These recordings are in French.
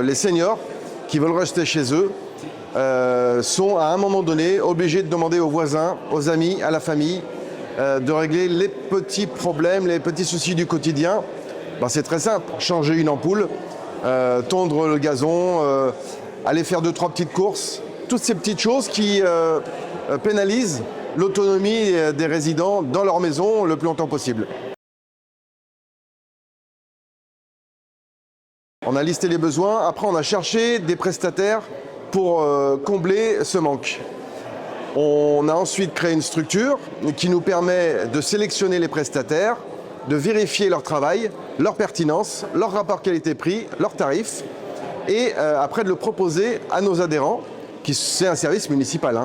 Les seniors qui veulent rester chez eux sont à un moment donné obligés de demander aux voisins, aux amis, à la famille de régler les petits problèmes, les petits soucis du quotidien. C'est très simple, changer une ampoule, tondre le gazon, aller faire 2-3 petites courses. Toutes ces petites choses qui pénalisent l'autonomie des résidents dans leur maison le plus longtemps possible. On a listé les besoins, après on a cherché des prestataires pour combler ce manque. On a ensuite créé une structure qui nous permet de sélectionner les prestataires, de vérifier leur travail, leur pertinence, leur rapport qualité-prix, leurs tarifs, et après de le proposer à nos adhérents, qui c'est un service municipal.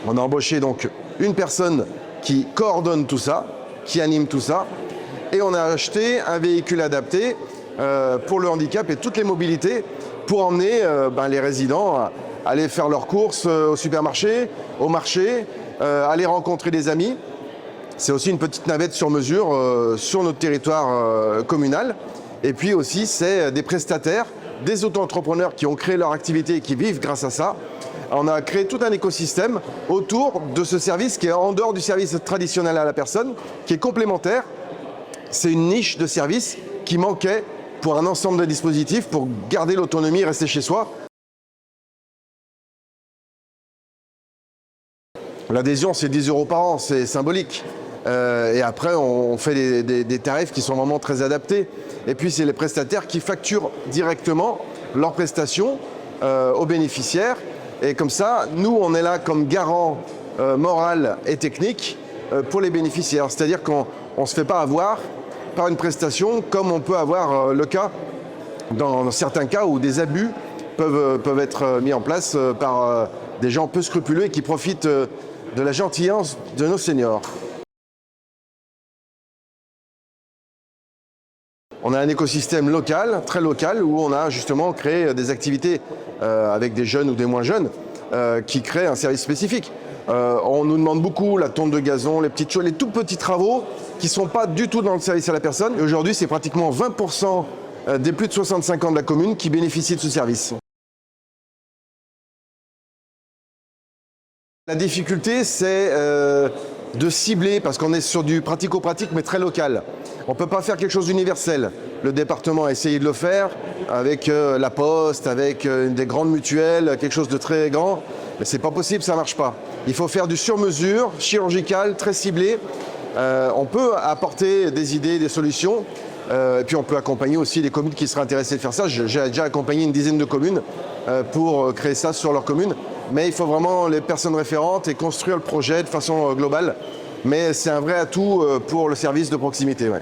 On a embauché donc une personne qui coordonne tout ça, qui anime tout ça, et on a acheté un véhicule adapté pour le handicap et toutes les mobilités pour emmener les résidents à aller faire leurs courses au supermarché, au marché, aller rencontrer des amis. C'est aussi une petite navette sur mesure sur notre territoire communal. Et puis aussi, c'est des prestataires, des auto-entrepreneurs qui ont créé leur activité et qui vivent grâce à ça. On a créé tout un écosystème autour de ce service qui est en dehors du service traditionnel à la personne, qui est complémentaire. C'est une niche de service qui manquait pour un ensemble de dispositifs pour garder l'autonomie et rester chez soi. L'adhésion, c'est 10 € par an, c'est symbolique. Et après, on fait des tarifs qui sont vraiment très adaptés. Et puis, c'est les prestataires qui facturent directement leurs prestations aux bénéficiaires. Et comme ça, nous, on est là comme garant moral et technique pour les bénéficiaires. C'est-à-dire qu'on ne se fait pas avoir par une prestation comme on peut avoir le cas dans certains cas où des abus peuvent être mis en place par des gens peu scrupuleux et qui profitent de la gentillesse de nos seniors. On a un écosystème local, très local, où on a justement créé des activités avec des jeunes ou des moins jeunes qui créent un service spécifique. On nous demande beaucoup la tonte de gazon, les petites choses, les tout petits travaux qui ne sont pas du tout dans le service à la personne. Et aujourd'hui, c'est pratiquement 20% des plus de 65 ans de la commune qui bénéficient de ce service. La difficulté, c'est de cibler, parce qu'on est sur du pratico-pratique, mais très local. On ne peut pas faire quelque chose d'universel. Le département a essayé de le faire avec la Poste, avec des grandes mutuelles, quelque chose de très grand. Mais c'est pas possible, ça ne marche pas. Il faut faire du sur-mesure, chirurgical, très ciblé. On peut apporter des idées, des solutions. Et puis on peut accompagner aussi les communes qui seraient intéressées de faire ça. J'ai déjà accompagné une dizaine de communes pour créer ça sur leur commune. Mais il faut vraiment les personnes référentes et construire le projet de façon globale. Mais c'est un vrai atout pour le service de proximité. Ouais.